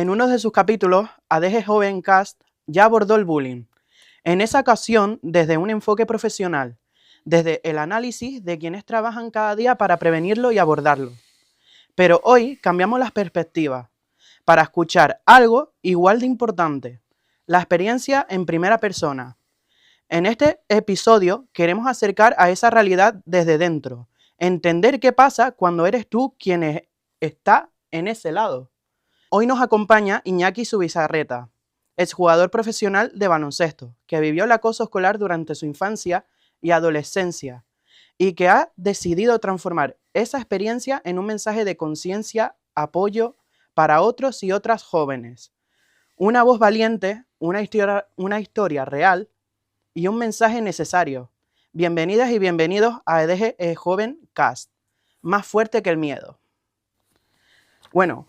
En uno de sus capítulos, ADG Joven Cast ya abordó el bullying. En esa ocasión, desde un enfoque profesional, desde el análisis de quienes trabajan cada día para prevenirlo y abordarlo. Pero hoy cambiamos las perspectivas para escuchar algo igual de importante, la experiencia en primera persona. En este episodio queremos acercar a esa realidad desde dentro, entender qué pasa cuando eres tú quien está en ese lado. Hoy nos acompaña Iñaki Zubizarreta, exjugador profesional de baloncesto, que vivió el acoso escolar durante su infancia y adolescencia y que ha decidido transformar esa experiencia en un mensaje de conciencia, apoyo para otros y otras jóvenes. Una voz valiente, una historia real y un mensaje necesario. Bienvenidas y bienvenidos a EDG Joven Cast, más fuerte que el miedo. Bueno,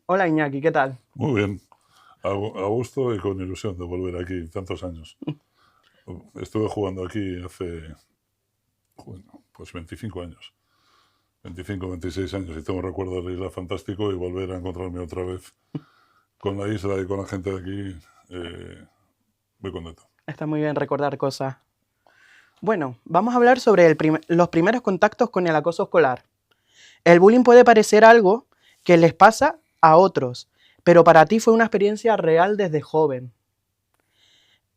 hola Iñaki, ¿qué tal? Muy bien, a gusto y con ilusión de volver aquí tantos años. Estuve jugando aquí hace, pues 25 años, 25, 26 años, y tengo recuerdo de la isla fantástico y volver a encontrarme otra vez con la isla y con la gente de aquí, muy contento. Está muy bien recordar cosas. Bueno, vamos a hablar sobre los primeros contactos con el acoso escolar. El bullying puede parecer algo que les pasa a otros, pero para ti fue una experiencia real desde joven.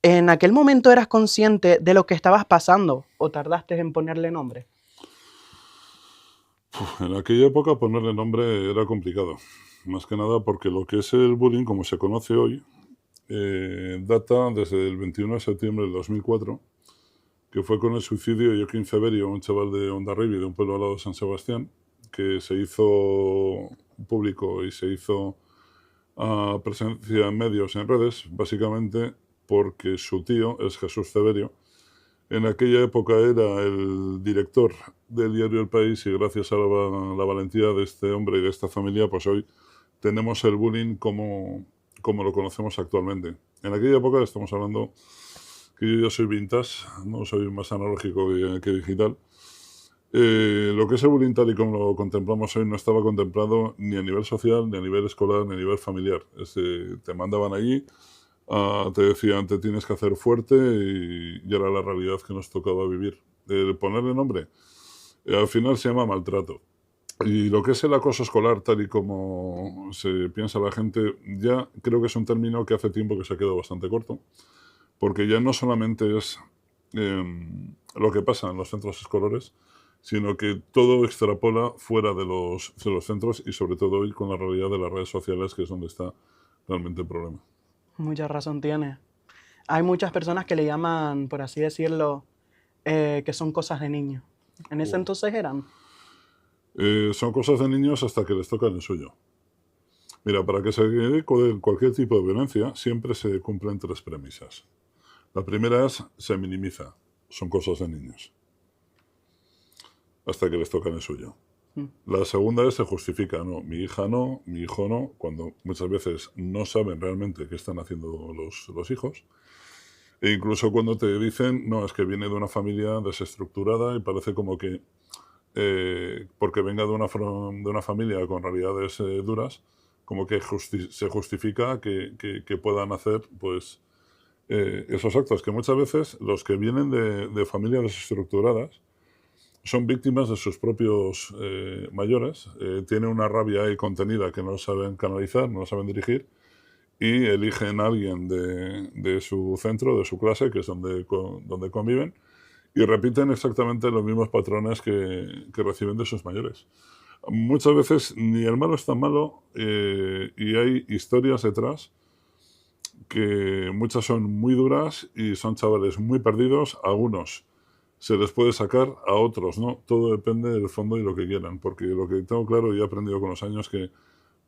¿En aquel momento eras consciente de lo que estabas pasando o tardaste en ponerle nombre? En aquella época ponerle nombre era complicado, más que nada porque lo que es el bullying, como se conoce hoy, data desde el 21 de septiembre del 2004, que fue con el suicidio de Joaquín Ceberio, un chaval de Hondarribia, de un pueblo al lado de San Sebastián, que se hizo público y se hizo presencia en medios, en redes, básicamente porque su tío es Jesús Ceberio. En aquella época era el director del diario El País y gracias a la valentía de este hombre y de esta familia, pues hoy tenemos el bullying como lo conocemos actualmente. En aquella época estamos hablando que yo ya soy vintage, no soy más analógico que digital. Lo que es el bullying tal y como lo contemplamos hoy no estaba contemplado ni a nivel social, ni a nivel escolar, ni a nivel familiar. Te mandaban allí, te decían te tienes que hacer fuerte y era la realidad que nos tocaba vivir. Ponerle nombre, al final se llama maltrato. Y lo que es el acoso escolar, tal y como se piensa la gente, ya creo que es un término que hace tiempo que se ha quedado bastante corto, porque ya no solamente es lo que pasa en los centros escolares, sino que todo extrapola fuera de los centros y sobre todo hoy con la realidad de las redes sociales, que es donde está realmente el problema. Mucha razón tiene. Hay muchas personas que le llaman, por así decirlo, que son cosas de niños. ¿En ese entonces eran? Son cosas de niños hasta que les toca el suyo. Mira, para que se quede cualquier tipo de violencia, siempre se cumplen tres premisas. La primera es, se minimiza, son cosas de niños, hasta que les toca el suyo. La segunda es, se justifica, no, mi hija no, mi hijo no, cuando muchas veces no saben realmente qué están haciendo los hijos. E incluso cuando te dicen, no, es que viene de una familia desestructurada y parece como que porque venga de una familia con realidades duras, como que se justifica que puedan hacer pues esos actos, que muchas veces los que vienen de familias desestructuradas son víctimas de sus propios mayores, tienen una rabia ahí contenida que no saben canalizar, no saben dirigir, y eligen a alguien de su centro, de su clase, que es donde conviven, y repiten exactamente los mismos patrones que reciben de sus mayores. Muchas veces ni el malo es tan malo y hay historias detrás que muchas son muy duras y son chavales muy perdidos. A algunos se les puede sacar, a otros no. Todo depende del fondo y lo que quieran, porque lo que tengo claro y he aprendido con los años que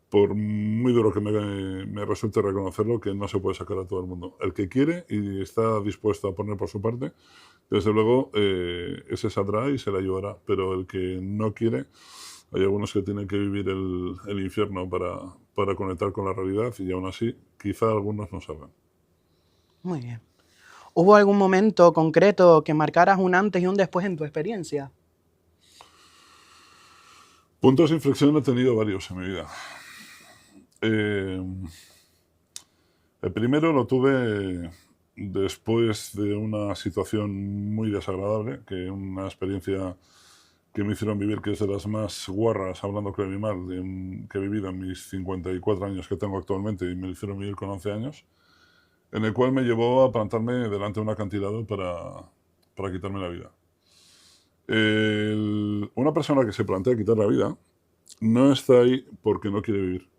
por muy duro que me resulte reconocerlo, que no se puede sacar a todo el mundo. El que quiere y está dispuesto a poner por su parte, desde luego ese saldrá y se le ayudará, pero el que no quiere, hay algunos que tienen que vivir el infierno para conectar con la realidad y aún así quizá algunos no salgan. Muy bien. ¿Hubo algún momento concreto que marcaras un antes y un después en tu experiencia? Puntos de inflexión he tenido varios en mi vida. El primero lo tuve después de una situación muy desagradable, que una experiencia que me hicieron vivir, que es de las más guarras, hablando claro y mal, que he vivido en mis 54 años que tengo actualmente, y me lo hicieron vivir con 11 años, en el cual me llevó a plantarme delante de un acantilado para quitarme la vida. Una persona que se plantea quitar la vida no está ahí porque no quiere vivir.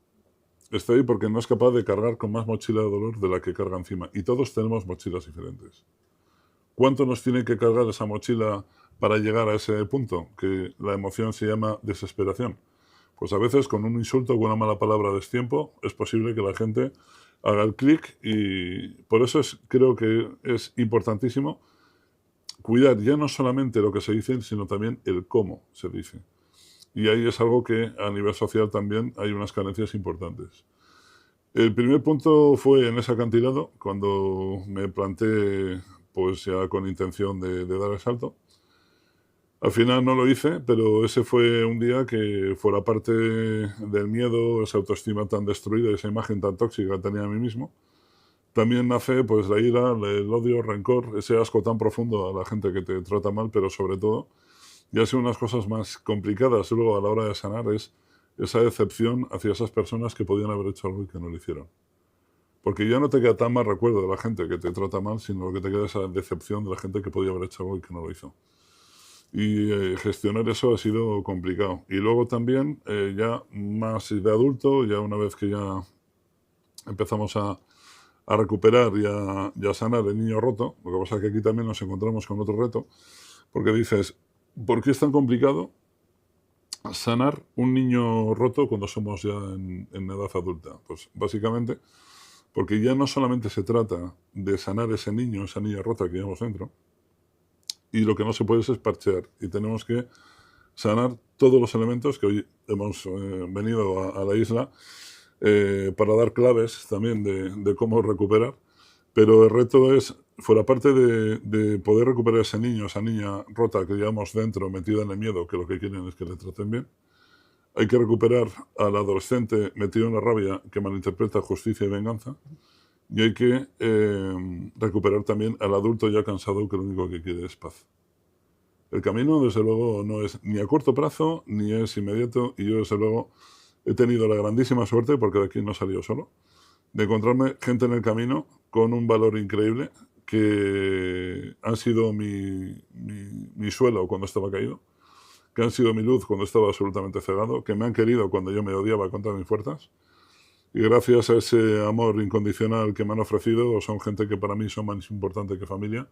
Está ahí porque no es capaz de cargar con más mochila de dolor de la que carga encima. Y todos tenemos mochilas diferentes. ¿Cuánto nos tiene que cargar esa mochila para llegar a ese punto? Que la emoción se llama desesperación. Pues a veces con un insulto o una mala palabra a destiempo es posible que la gente haga el clic, y por eso creo que es importantísimo cuidar ya no solamente lo que se dice, sino también el cómo se dice. Y ahí es algo que a nivel social también hay unas carencias importantes. El primer punto fue en ese acantilado, cuando me planté pues ya con intención de dar el salto. Al final no lo hice, pero ese fue un día que fuera parte del miedo, esa autoestima tan destruida, esa imagen tan tóxica que tenía a mí mismo. También nace pues la ira, el odio, el rencor, ese asco tan profundo a la gente que te trata mal, pero sobre todo, ya son unas cosas más complicadas luego a la hora de sanar, es esa decepción hacia esas personas que podían haber hecho algo y que no lo hicieron. Porque ya no te queda tan mal recuerdo de la gente que te trata mal, sino que te queda esa decepción de la gente que podía haber hecho algo y que no lo hizo. Y gestionar eso ha sido complicado. Y luego también, ya más de adulto, ya una vez que ya empezamos a recuperar y a sanar el niño roto, lo que pasa es que aquí también nos encontramos con otro reto, porque dices, ¿por qué es tan complicado sanar un niño roto cuando somos ya en edad adulta? Pues básicamente porque ya no solamente se trata de sanar ese niño, esa niña rota que llevamos dentro, y lo que no se puede es parchear, y tenemos que sanar todos los elementos que hoy hemos venido a la isla para dar claves también de cómo recuperar. Pero el reto es, fuera parte de poder recuperar ese niño, esa niña rota que llevamos dentro, metida en el miedo, que lo que quieren es que le traten bien, hay que recuperar al adolescente metido en la rabia, que malinterpreta justicia y venganza, y hay que recuperar también al adulto ya cansado, que lo único que quiere es paz. El camino, desde luego, no es ni a corto plazo, ni es inmediato, y yo, desde luego, he tenido la grandísima suerte, porque de aquí no he salido solo, de encontrarme gente en el camino con un valor increíble, que han sido mi suelo cuando estaba caído, que han sido mi luz cuando estaba absolutamente cegado, que me han querido cuando yo me odiaba contra mis fuerzas, y gracias a ese amor incondicional que me han ofrecido, son gente que para mí son más importante que familia,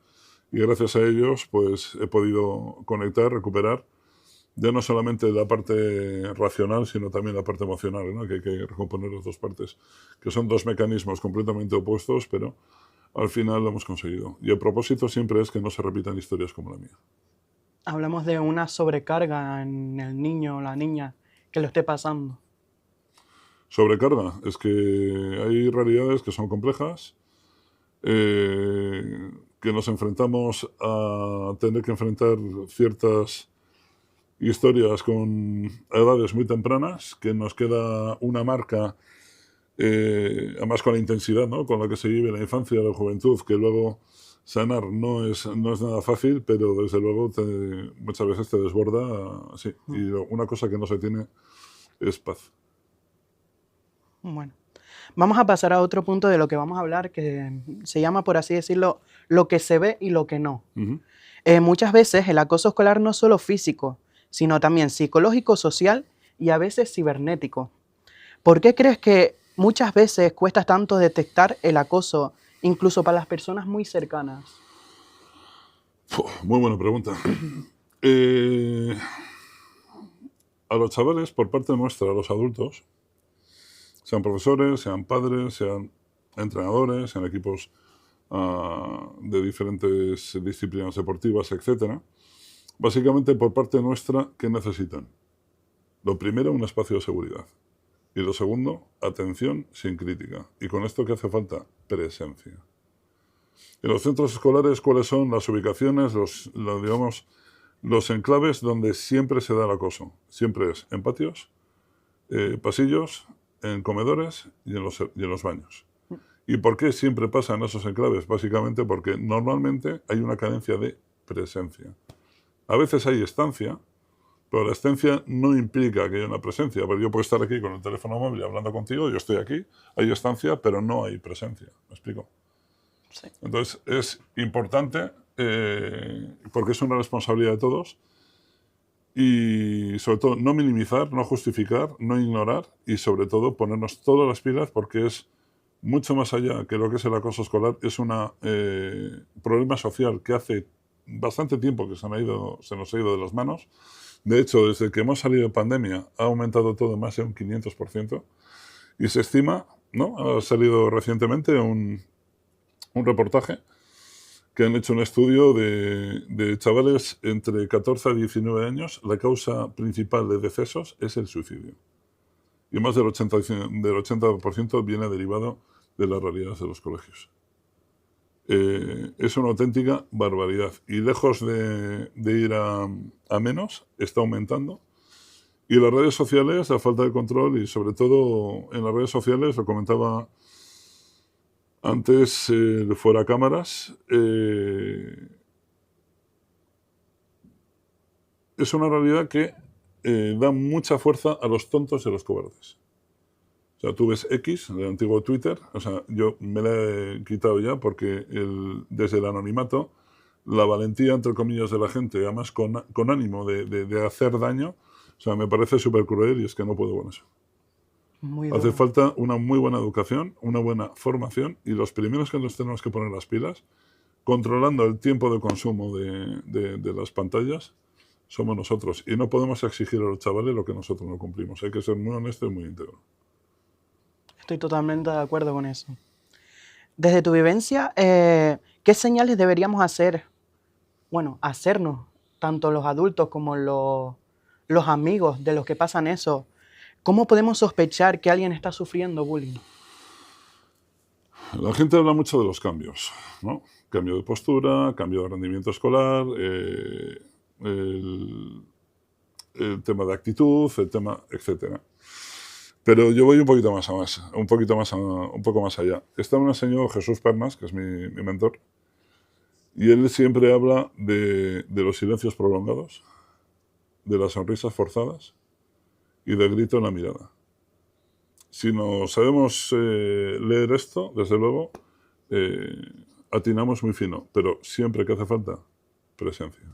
y gracias a ellos pues he podido conectar, recuperar, ya no solamente la parte racional, sino también la parte emocional, ¿no? Que hay que recomponer las dos partes, que son dos mecanismos completamente opuestos, pero al final lo hemos conseguido. Y el propósito siempre es que no se repitan historias como la mía. Hablamos de una sobrecarga en el niño o la niña que lo esté pasando. Sobrecarga, es que hay realidades que son complejas, que nos enfrentamos a tener que enfrentar ciertas historias con edades muy tempranas, que nos queda una marca, además con la intensidad, ¿no?, con la que se vive la infancia y la juventud, que luego sanar no es nada fácil, pero desde luego muchas veces te desborda, sí. Y una cosa que no se tiene es paz. Bueno, vamos a pasar a otro punto de lo que vamos a hablar, que se llama, por así decirlo, lo que se ve y lo que no. Muchas veces el acoso escolar no es solo físico, sino también psicológico, social y a veces cibernético. ¿Por qué crees que muchas veces cuesta tanto detectar el acoso, incluso para las personas muy cercanas? Muy buena pregunta. A los chavales, por parte nuestra, a los adultos, sean profesores, sean padres, sean entrenadores, sean equipos de diferentes disciplinas deportivas, etc. Básicamente, por parte nuestra, ¿qué necesitan? Lo primero, un espacio de seguridad. Y lo segundo, atención sin crítica. Y con esto, ¿qué hace falta? Presencia. En los centros escolares, ¿cuáles son las ubicaciones, los enclaves donde siempre se da el acoso? Siempre es en patios, pasillos, en comedores y en los baños. ¿Y por qué siempre pasa en esos enclaves? Básicamente porque normalmente hay una carencia de presencia. A veces hay estancia, pero la estancia no implica que haya una presencia. Pero yo puedo estar aquí con el teléfono móvil hablando contigo, yo estoy aquí, hay estancia, pero no hay presencia. ¿Me explico? Sí. Entonces es importante, porque es una responsabilidad de todos, y sobre todo no minimizar, no justificar, no ignorar y sobre todo ponernos todas las pilas porque es mucho más allá que lo que es el acoso escolar, es un problema social que hace bastante tiempo que se nos ha ido de las manos. De hecho, desde que hemos salido de pandemia ha aumentado todo más de un 500% y se estima, ¿no? Ha salido recientemente un reportaje que han hecho un estudio de chavales entre 14 a 19 años. La causa principal de decesos es el suicidio. Y más del 80% viene derivado de las realidades de los colegios. Es una auténtica barbaridad. Y lejos de ir a menos, está aumentando. Y las redes sociales, la falta de control y sobre todo en las redes sociales, lo comentaba antes, fuera cámaras, es una realidad que da mucha fuerza a los tontos y a los cobardes. O sea, tú ves X, el antiguo Twitter, o sea, yo me la he quitado ya porque desde el anonimato, la valentía, entre comillas, de la gente, además con ánimo de hacer daño, o sea, me parece súper cruel y es que no puedo con eso. Muy Hace duro. falta una muy buena educación, una buena formación y los primeros que nos tenemos que poner las pilas, controlando el tiempo de consumo de las pantallas, somos nosotros. Y no podemos exigir a los chavales lo que nosotros no cumplimos. Hay que ser muy honesto y muy íntegro. Estoy totalmente de acuerdo con eso. Desde tu vivencia, ¿qué señales deberíamos hacer? Bueno, hacernos, tanto los adultos como los amigos de los que pasan eso. ¿Cómo podemos sospechar que alguien está sufriendo bullying? La gente habla mucho de los cambios, ¿no? Cambio de postura, cambio de rendimiento escolar, el tema de actitud, el tema, etcétera. Pero yo voy un poco más allá. Está un señor, Jesús Pernas, que es mi mentor, y él siempre habla de los silencios prolongados, de las sonrisas forzadas y del grito en la mirada. Si no sabemos leer esto, desde luego, atinamos muy fino, pero siempre que hace falta, presencia.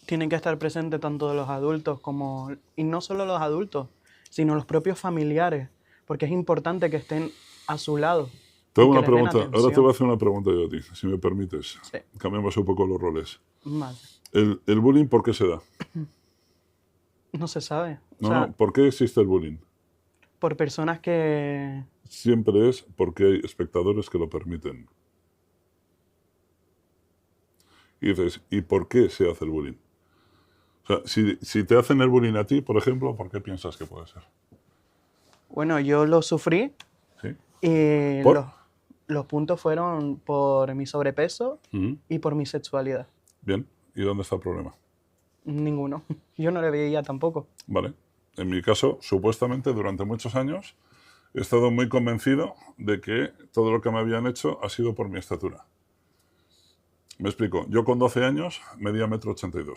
Tienen que estar presentes tanto los adultos como, y no solo los adultos, sino los propios familiares, porque es importante que estén a su lado. Te hago y que una les den pregunta. Ahora te atención. voy a hacer una pregunta yo a ti, si me permites. Sí. Cambiamos un poco los roles. Vale. ¿El bullying por qué se da? No se sabe. O No, sea, no, ¿por qué existe el bullying? por personas que... Siempre es porque hay espectadores que lo permiten. Y dices, ¿y por qué se hace el bullying? O sea, si te hacen el bullying a ti, por ejemplo, ¿por qué piensas que puede ser? Bueno, yo lo sufrí ¿Sí? y ¿Por? los puntos fueron por mi sobrepeso Ujú. y por mi sexualidad. Bien, ¿y dónde está el problema? Ninguno. Yo no le veía tampoco. Vale. En mi caso, supuestamente, durante muchos años, he estado muy convencido de que todo lo que me habían hecho ha sido por mi estatura. Me explico. Yo con 12 años medía 1,82 m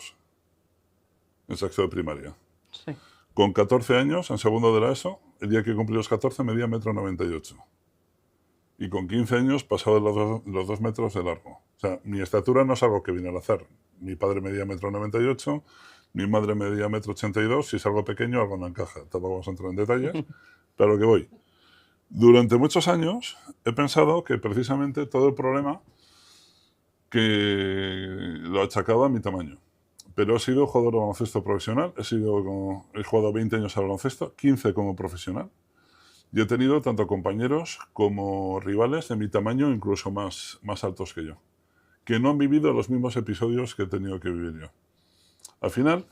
en sexto de primaria. Sí. Con 14 años, en segundo de la ESO, el día que cumplí los 14 medía 1,98 m. Y con 15 años pasaba los 2 metros de largo. O sea, mi estatura no es algo que viene al azar. Mi padre medía 1,98 m, mi madre medía 1,82 m. Si es algo pequeño, algo no encaja. Tampoco vamos a entrar en detalles, pero a lo que voy. Durante muchos años he pensado que precisamente todo el problema que lo achacaba a mi tamaño. Pero he sido jugador de baloncesto profesional, he jugado 20 años al baloncesto, 15 como profesional. Y he tenido tanto compañeros como rivales de mi tamaño, incluso más altos que yo, que no han vivido los mismos episodios que he tenido que vivir yo. Al final,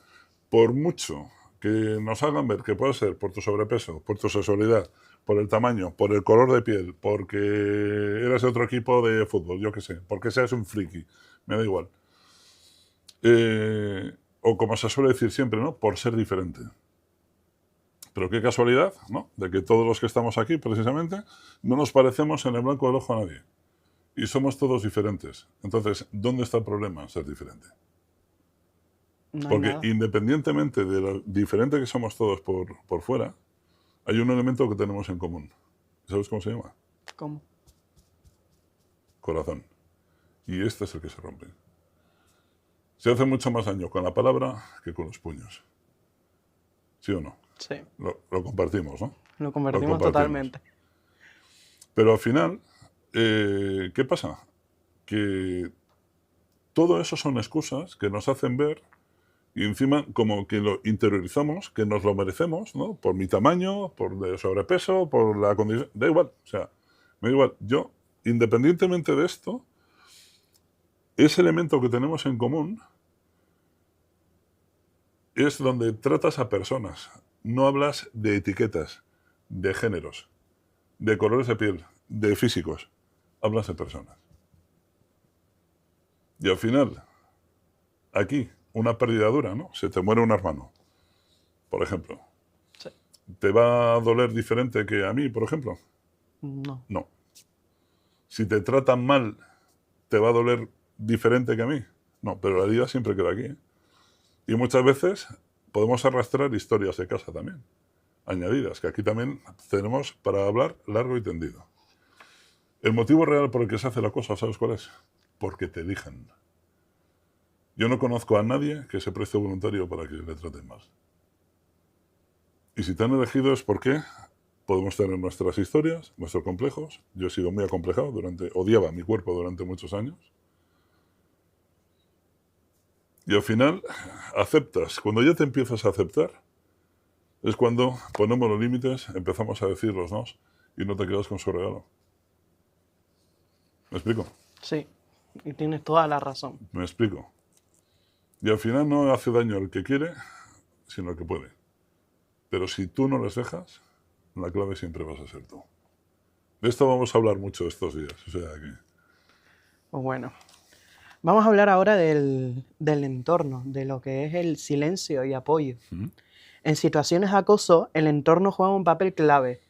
por mucho que nos hagan ver que puede ser por tu sobrepeso, por tu sexualidad, por el tamaño, por el color de piel, porque eres de otro equipo de fútbol, yo qué sé, porque seas un friki, me da igual. O como se suele decir siempre, ¿no? Por ser diferente. Pero qué casualidad, ¿no? De que todos los que estamos aquí, precisamente, no nos parecemos en el blanco del ojo a nadie. Y somos todos diferentes. Entonces, ¿dónde está el problema en ser diferente? No hay Porque nada. independientemente de lo diferente que somos todos por fuera, hay un elemento que tenemos en común. ¿Sabes cómo se llama? ¿Cómo? Corazón. Y este es el que se rompe. Se hace mucho más daño con la palabra que con los puños. ¿Sí o no? Sí, Lo compartimos, ¿no? lo convertimos compartimos. totalmente. Pero al final, ¿qué pasa? Que todo eso son excusas que nos hacen ver y encima como que lo interiorizamos, que nos lo merecemos, ¿no? Por mi tamaño, por el sobrepeso, por la condición... Da igual, o sea, me da igual. Yo, independientemente de esto, ese elemento que tenemos en común es donde tratas a personas. No hablas de etiquetas, de géneros, de colores de piel, de físicos. Hablas de personas. Y al final, aquí, una pérdida dura, ¿no? Se te muere un hermano, por ejemplo. Sí. ¿Te va a doler diferente que a mí, por ejemplo? No. No. Si te tratan mal, ¿te va a doler diferente que a mí? No, pero la herida siempre queda aquí, ¿eh? Y muchas veces podemos arrastrar historias de casa también, añadidas, que aquí también tenemos para hablar largo y tendido. El motivo real por el que se hace la cosa, ¿sabes cuál es? Porque te eligen. Yo no conozco a nadie que se preste voluntario para que le traten mal. Y si te han elegido es porque podemos tener nuestras historias, nuestros complejos. Yo he sido muy acomplejado, odiaba mi cuerpo durante muchos años. Y al final aceptas. Cuando ya te empiezas a aceptar, es cuando ponemos los límites, empezamos a decir los nos y no te quedas con su regalo. ¿Me explico? Sí, y tienes toda la razón. Me explico. Y al final no hace daño al que quiere, sino al que puede. Pero si tú no les dejas, la clave siempre vas a ser tú. De esto vamos a hablar mucho estos días. O sea que... Pues bueno, vamos a hablar ahora del entorno, de lo que es el silencio y apoyo. En situaciones de acoso, el entorno juega un papel clave.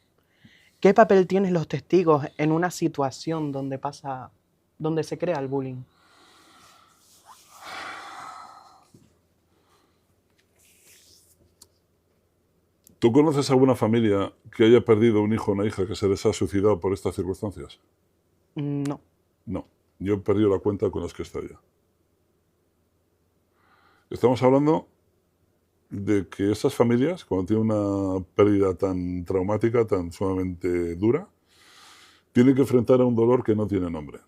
¿Qué papel tienen los testigos en una situación donde se crea el bullying? ¿Tú conoces alguna familia que haya perdido un hijo o una hija que se les ha suicidado por estas circunstancias? No. No. Yo he perdido la cuenta con las que estoy ya. Estamos hablando de que esas familias, cuando tienen una pérdida tan traumática, tan sumamente dura, tienen que enfrentar a un dolor que no tiene nombre.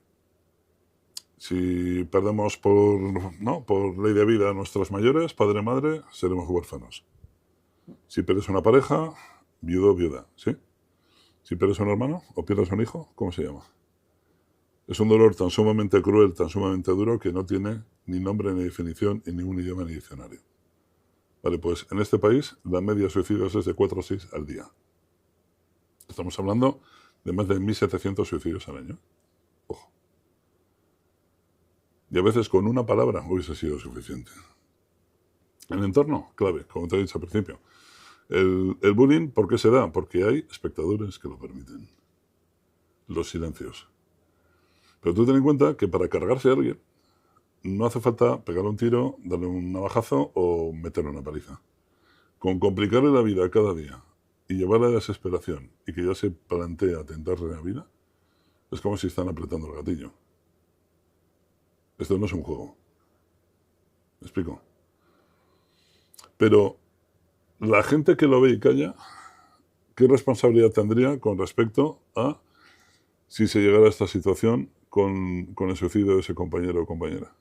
Si perdemos por ley de vida a nuestros mayores, padre, madre, seremos huérfanos. Si pierdes una pareja, viudo o viuda, ¿sí? Si pierdes un hermano o pierdes un hijo, ¿cómo se llama? Es un dolor tan sumamente cruel, tan sumamente duro, que no tiene ni nombre ni definición en ningún idioma ni diccionario. Vale, pues en este país la media de suicidios es de 4 o 6 al día. Estamos hablando de más de 1.700 suicidios al año. Ojo. Y a veces con una palabra hubiese sido suficiente. El entorno, clave, como te he dicho al principio. El bullying, ¿por qué se da? Porque hay espectadores que lo permiten. Los silencios. Pero tú ten en cuenta que para cargarse a alguien no hace falta pegarle un tiro, darle un navajazo o meterle una paliza. Con complicarle la vida cada día y llevarle a la desesperación y que ya se plantea atentarle la vida, es como si están apretando el gatillo. Esto no es un juego. ¿Me explico? Pero la gente que lo ve y calla, ¿qué responsabilidad tendría con respecto a si se llegara a esta situación con el suicidio de ese compañero o compañera?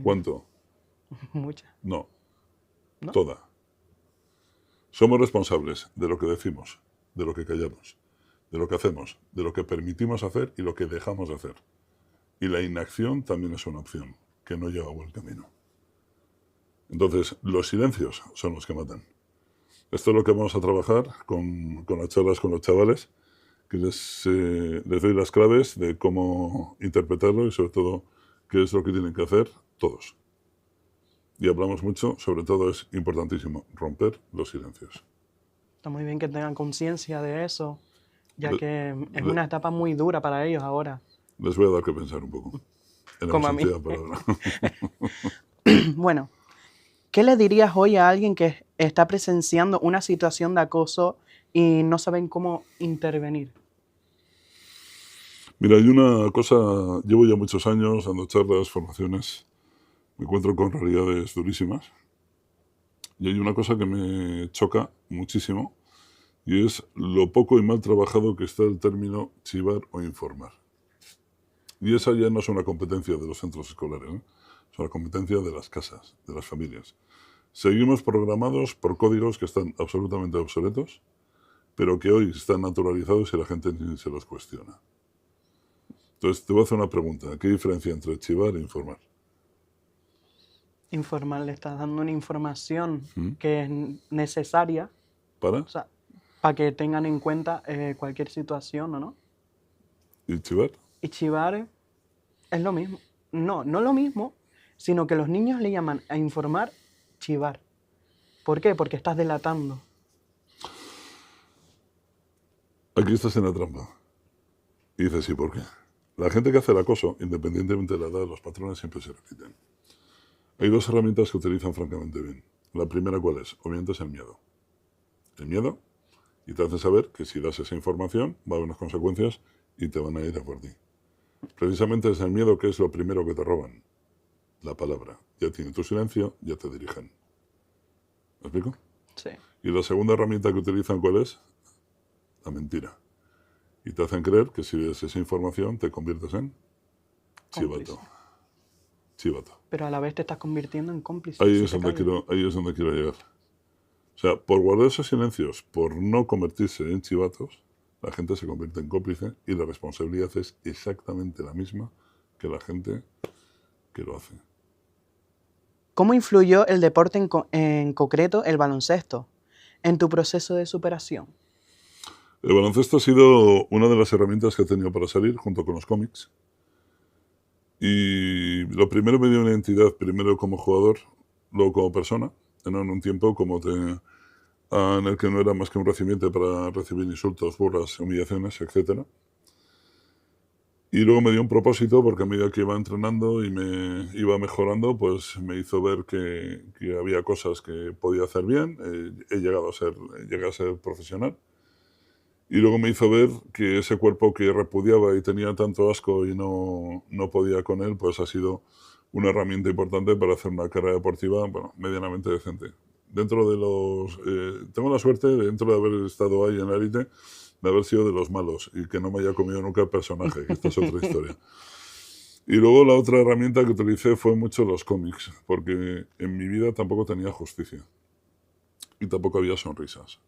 ¿Cuánto? Muchas. No. ¿No? Toda. Somos responsables de lo que decimos, de lo que callamos, de lo que hacemos, de lo que permitimos hacer y lo que dejamos de hacer. Y la inacción también es una opción, que no lleva a buen camino. Entonces, los silencios son los que matan. Esto es lo que vamos a trabajar con las charlas con los chavales, que les doy las claves de cómo interpretarlo y sobre todo qué es lo que tienen que hacer todos. y hablamos mucho, sobre todo es importantísimo romper los silencios. Está muy bien que tengan conciencia de eso, ya Le- que es le- una etapa muy dura para ellos ahora, les voy a dar que pensar un poco, en el como a mí. sentido de la palabra. Bueno, ¿qué le dirías hoy a alguien que está presenciando una situación de acoso y no saben cómo intervenir? Mira, hay una cosa, llevo ya muchos años dando charlas, formaciones, me encuentro con realidades durísimas y hay una cosa que me choca muchísimo y es lo poco y mal trabajado que está el término chivar o informar. Y esa ya no es una competencia de los centros escolares, ¿eh? Es una competencia de las casas, de las familias. Seguimos programados por códigos que están absolutamente obsoletos, pero que hoy están naturalizados y la gente ni se los cuestiona. Entonces, te voy a hacer una pregunta. ¿Qué diferencia entre chivar e informar? Informar, le estás dando una información ¿Mm? que es necesaria, ¿Para? o sea, para que tengan en cuenta cualquier situación, ¿o no? ¿Y chivar? Y chivar es lo mismo. No, no lo mismo, sino que los niños le llaman a informar chivar. ¿Por qué? Porque estás delatando. Aquí estás en la trampa. Y dices, ¿y por qué? La gente que hace el acoso, independientemente de la edad, los patrones siempre se repiten. Hay dos herramientas que utilizan francamente bien. La primera, ¿cuál es? Obviamente es el miedo. El miedo, y te hace saber que si das esa información va a haber unas consecuencias y te van a ir a por ti. Precisamente es el miedo que es lo primero que te roban. La palabra. Ya tiene tu silencio, ya te dirigen. ¿Me explico? Sí. Y la segunda herramienta que utilizan, ¿cuál es? La mentira. Y te hacen creer que si des esa información te conviertes en Cómplice. chivato. Chivato. Pero a la vez te estás convirtiendo en cómplice. Ahí si es te donde callas. ahí es donde quiero llegar. O sea, por guardar esos silencios, por no convertirse en chivatos, la gente se convierte en cómplice y la responsabilidad es exactamente la misma que la gente que lo hace. ¿Cómo influyó el deporte en concreto, el baloncesto, en tu proceso de superación? El baloncesto ha sido una de las herramientas que he tenido para salir, junto con los cómics. Y lo primero me dio una identidad, primero como jugador, luego como persona, en un tiempo en el que no era más que un recipiente para recibir insultos, burlas, humillaciones, etc. Y luego me dio un propósito porque a medida que iba entrenando y me iba mejorando, pues me hizo ver que había cosas que podía hacer bien. Llegué a ser profesional. Y luego me hizo ver que ese cuerpo que repudiaba y tenía tanto asco y no podía con él, pues ha sido una herramienta importante para hacer una carrera deportiva, bueno, medianamente decente. Tengo la suerte, dentro de haber estado ahí en la élite, de haber sido de los malos y que no me haya comido nunca el personaje, que esta es otra historia. Y luego la otra herramienta que utilicé fue mucho los cómics, porque en mi vida tampoco tenía justicia y tampoco había sonrisas.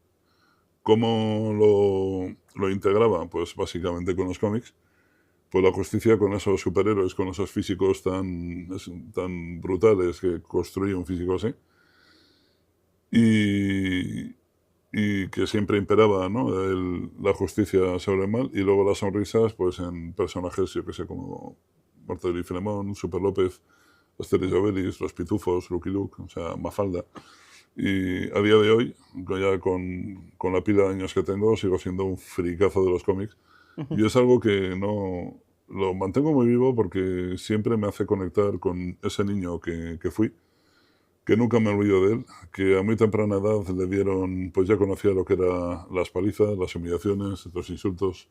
¿Cómo lo integraba? Pues básicamente con los cómics. Pues la justicia con esos superhéroes, con esos físicos tan brutales que construía un físico así. Y que siempre imperaba, ¿no? La justicia sobre el mal. Y luego las sonrisas, pues en personajes, yo que sé, como Mortadelo y Filemón, Super López, Asterix y Obelix, Los Pitufos, Lucky Luke, o sea, Mafalda. Y a día de hoy, ya con la pila de años que tengo, sigo siendo un fricazo de los cómics. Y es algo que no lo mantengo muy vivo porque siempre me hace conectar con ese niño que fui, que nunca me olvido de él, que a muy temprana edad le dieron, pues ya conocía lo que eran las palizas, las humillaciones, los insultos,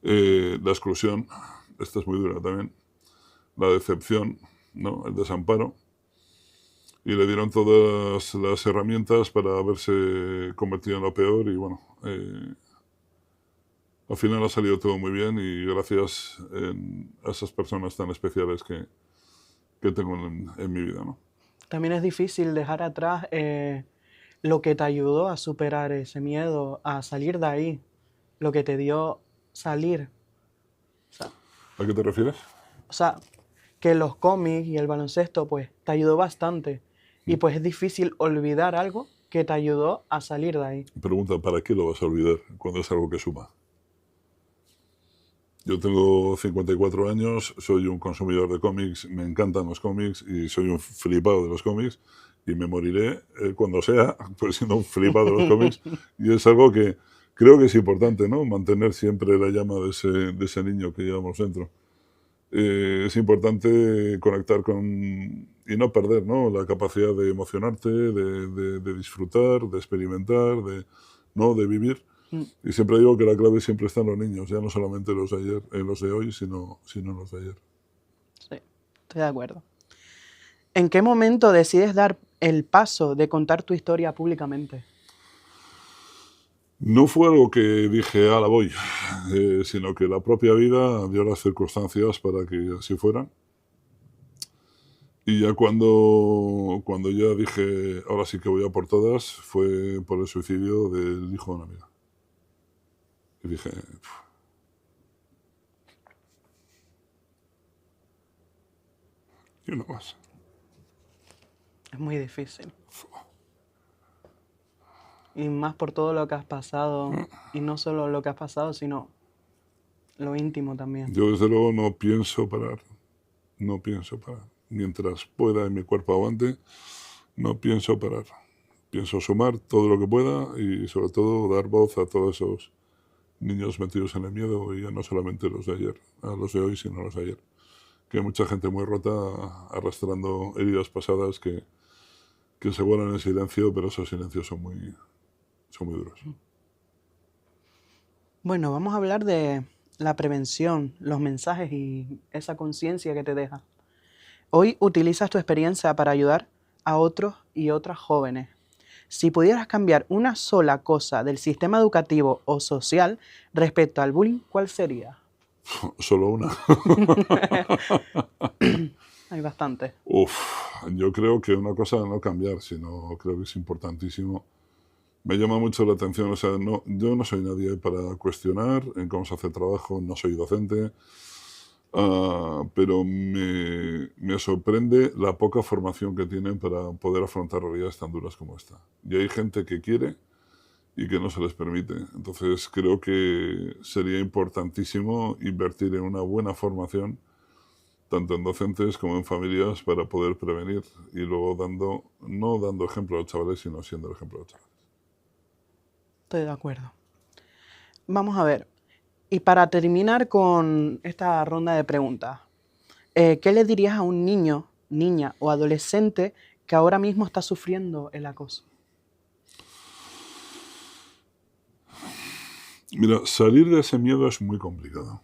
la exclusión, esta es muy dura también, la decepción, ¿no? El desamparo. Y le dieron todas las herramientas para haberse convertido en lo peor y bueno, al final ha salido todo muy bien y gracias a esas personas tan especiales que tengo en mi vida, ¿no? También es difícil dejar atrás lo que te ayudó a superar ese miedo, a salir de ahí, lo que te dio salir. ¿A qué te refieres? O sea, que los cómics y el baloncesto pues te ayudó bastante y pues es difícil olvidar algo que te ayudó a salir de ahí. Pregunta, ¿para qué lo vas a olvidar cuando es algo que suma? Yo tengo 54 años, soy un consumidor de cómics, me encantan los cómics y soy un flipado de los cómics y me moriré cuando sea, pues siendo un flipado de los cómics, y es algo que creo que es importante, ¿no? Mantener siempre la llama de ese niño que llevamos dentro. Es importante conectar con y no perder, ¿no? La capacidad de emocionarte, de disfrutar, de experimentar, ¿no? De vivir. Mm, Y siempre digo que la clave siempre está en los niños, ya no solamente los de ayer, en los de hoy, sino en los de ayer. sí, estoy de acuerdo. ¿En qué momento decides dar el paso de contar tu historia públicamente? No fue algo que dije, la voy, sino que la propia vida dio las circunstancias para que así fueran. Y ya cuando ya dije, ahora sí que voy a por todas, fue por el suicidio del hijo de una amiga. Y dije, y no más. Es muy difícil. Y más por todo lo que has pasado. Y no solo lo que has pasado, sino lo íntimo también. Yo desde luego no pienso parar, no pienso parar. Mientras pueda y mi cuerpo aguante, no pienso parar. Pienso sumar todo lo que pueda y sobre todo dar voz a todos esos niños metidos en el miedo, y ya no solamente los de ayer, a los de hoy, sino a los de ayer. Que hay mucha gente muy rota arrastrando heridas pasadas que se guardan en silencio, pero esos silencios son muy duros. Bueno, vamos a hablar de la prevención, los mensajes y esa conciencia que te deja. Hoy utilizas tu experiencia para ayudar a otros y otras jóvenes. Si pudieras cambiar una sola cosa del sistema educativo o social respecto al bullying, ¿cuál sería? Solo una. Hay bastante. Yo creo que una cosa no cambiar, sino creo que es importantísimo. Me llama mucho la atención, o sea, no, yo no soy nadie para cuestionar en cómo se hace el trabajo, no soy docente, pero me sorprende la poca formación que tienen para poder afrontar realidades tan duras como esta. Y hay gente que quiere y que no se les permite. Entonces creo que sería importantísimo invertir en una buena formación, tanto en docentes como en familias, para poder prevenir y luego no dando ejemplo a los chavales, sino siendo el ejemplo a los chavales. Estoy de acuerdo. Vamos a ver. Y para terminar con esta ronda de preguntas, ¿qué le dirías a un niño, niña o adolescente que ahora mismo está sufriendo el acoso? Mira, salir de ese miedo es muy complicado.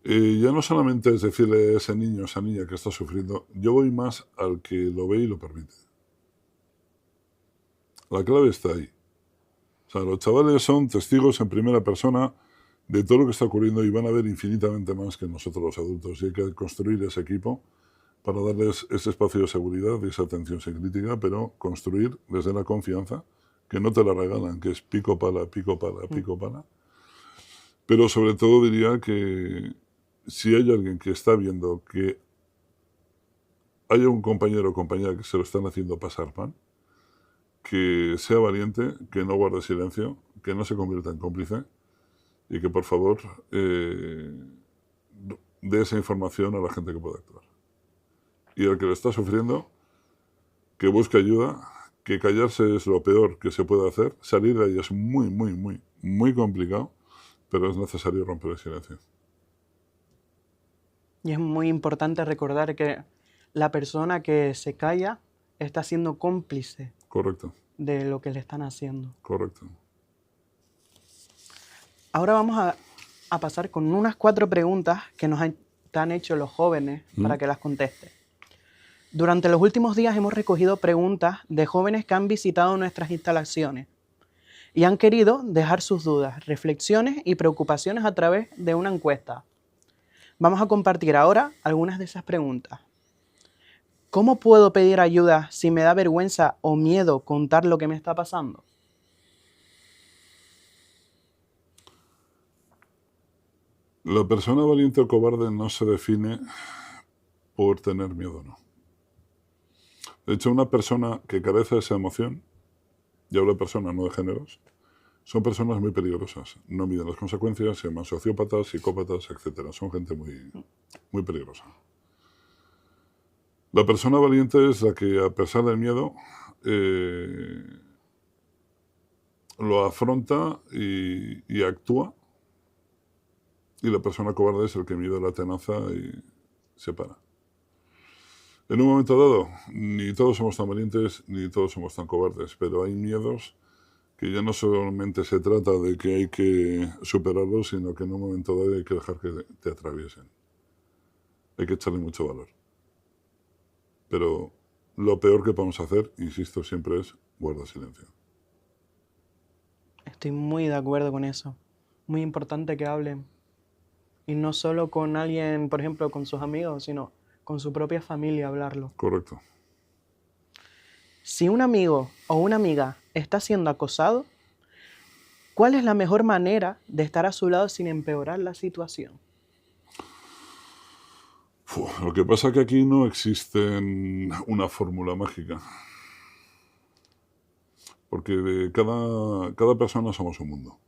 Ya no solamente es decirle a ese niño, a esa niña que está sufriendo, yo voy más al que lo ve y lo permite. La clave está ahí. O sea, los chavales son testigos en primera persona de todo lo que está ocurriendo y van a ver infinitamente más que nosotros los adultos. Y hay que construir ese equipo para darles ese espacio de seguridad y esa atención sin crítica, pero construir desde la confianza, que no te la regalan, que es pico pala, pico pala, pico pala. Pero sobre todo diría que si hay alguien que está viendo que haya un compañero o compañera que se lo están haciendo pasar mal, que sea valiente, que no guarde silencio, que no se convierta en cómplice y que por favor dé esa información a la gente que pueda actuar. Y el que lo está sufriendo, que busque ayuda, que callarse es lo peor que se puede hacer, salir de ahí es muy, muy, muy, muy complicado, pero es necesario romper el silencio. Y es muy importante recordar que la persona que se calla está siendo cómplice Correcto, de lo que le están haciendo. correcto. Ahora vamos a pasar con unas 4 preguntas que te han hecho los jóvenes para que las contestes. Durante los últimos días hemos recogido preguntas de jóvenes que han visitado nuestras instalaciones y han querido dejar sus dudas, reflexiones y preocupaciones a través de una encuesta. Vamos a compartir ahora algunas de esas preguntas. ¿Cómo puedo pedir ayuda si me da vergüenza o miedo contar lo que me está pasando? La persona valiente o cobarde no se define por tener miedo, no. De hecho, una persona que carece de esa emoción, y hablo de persona, no de géneros, son personas muy peligrosas. No miden las consecuencias, se llaman sociópatas, psicópatas, etc. Son gente muy, muy peligrosa. La persona valiente es la que, a pesar del miedo, lo afronta y actúa. Y la persona cobarde es el que mide la tenaza y se para. En un momento dado, ni todos somos tan valientes, ni todos somos tan cobardes, pero hay miedos que ya no solamente se trata de que hay que superarlos, sino que en un momento dado hay que dejar que te atraviesen. Hay que echarle mucho valor. Pero lo peor que podemos hacer, insisto, siempre es guardar silencio. Estoy muy de acuerdo con eso. Muy importante que hablen. Y no solo con alguien, por ejemplo, con sus amigos, sino con su propia familia hablarlo. Correcto. Si un amigo o una amiga está siendo acosado, ¿cuál es la mejor manera de estar a su lado sin empeorar la situación? Lo que pasa es que aquí no existe una fórmula mágica. Porque cada persona somos un mundo.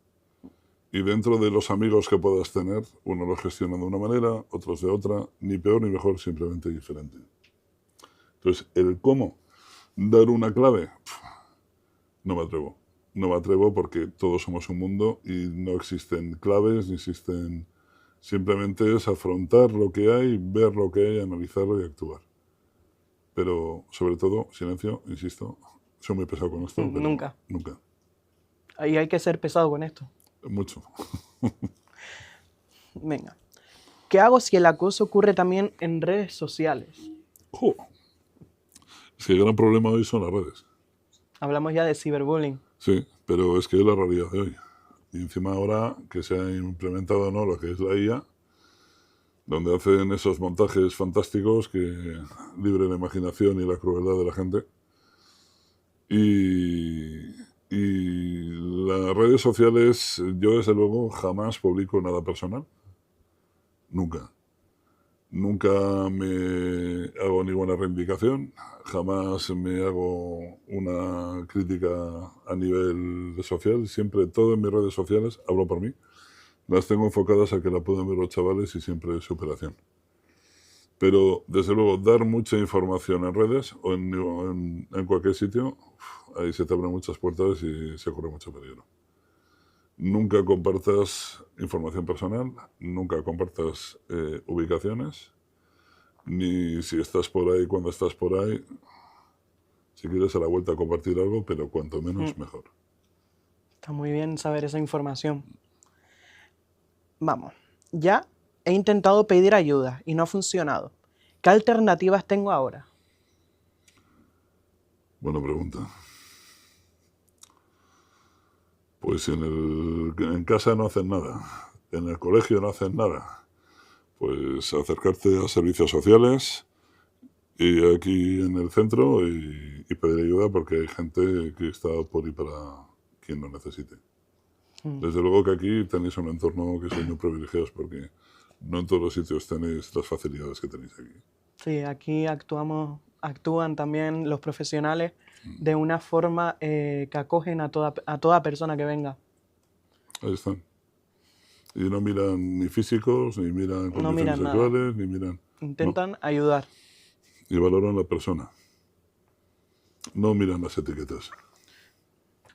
Y dentro de los amigos que puedas tener, uno los gestiona de una manera, otros de otra, ni peor ni mejor, simplemente diferente. Entonces, el cómo dar una clave, no me atrevo. No me atrevo porque todos somos un mundo y no existen claves, ni existen... Simplemente es afrontar lo que hay, ver lo que hay, analizarlo y actuar. Pero, sobre todo, silencio, insisto, soy muy pesado con esto. Pero Nunca. Nunca. Ahí hay que ser pesado con esto. Mucho. Venga. ¿Qué hago si el acoso ocurre también en redes sociales? Es que el gran problema hoy son las redes. Hablamos ya de ciberbullying. Sí, pero es que es la realidad de hoy. Y encima ahora que se ha implementado lo que es la IA, donde hacen esos montajes fantásticos que libren la imaginación y la crueldad de la gente. Y las redes sociales, yo desde luego jamás publico nada personal. Nunca. Nunca me hago ninguna reivindicación, jamás me hago una crítica a nivel social, siempre todo en mis redes sociales, hablo por mí, las tengo enfocadas a que la puedan ver los chavales y siempre es superación. Pero, desde luego, dar mucha información en redes o en cualquier sitio, ahí se te abren muchas puertas y se corre mucho peligro. Nunca compartas información personal, nunca compartas ubicaciones, ni si estás por ahí, cuando estás por ahí, si quieres a la vuelta a compartir algo, pero cuanto menos mejor. Está muy bien saber esa información. Vamos, ya he intentado pedir ayuda y no ha funcionado. ¿Qué alternativas tengo ahora? Buena pregunta. Pues en casa no hacen nada, en el colegio no hacen nada. Pues acercarte a servicios sociales y aquí en el centro y pedir ayuda porque hay gente que está por ahí para quien lo necesite. Desde luego que aquí tenéis un entorno que sois muy privilegiados porque no en todos los sitios tenéis las facilidades que tenéis aquí. Sí, aquí actúan también los profesionales de una forma que acogen a toda persona que venga. Ahí están. Y no miran ni físicos, ni miran condiciones sexuales, ni miran... Intentan ayudar. Y valoran la persona. No miran las etiquetas.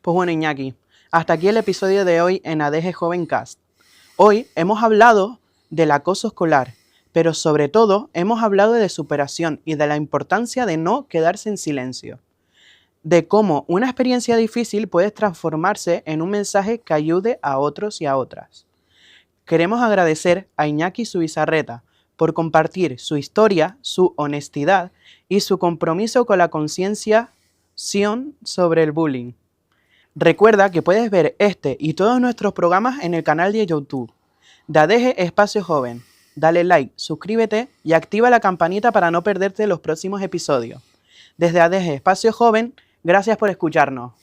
Pues bueno, Iñaki, hasta aquí el episodio de hoy en ADG Joven Cast. Hoy hemos hablado del acoso escolar, pero sobre todo hemos hablado de superación y de la importancia de no quedarse en silencio. De cómo una experiencia difícil puede transformarse en un mensaje que ayude a otros y a otras. Queremos agradecer a Iñaki Zubizarreta por compartir su historia, su honestidad y su compromiso con la concienciación sobre el bullying. Recuerda que puedes ver este y todos nuestros programas en el canal de YouTube de ADG Espacio Joven. Dale like, suscríbete y activa la campanita para no perderte los próximos episodios. Desde ADG Espacio Joven, gracias por escucharnos.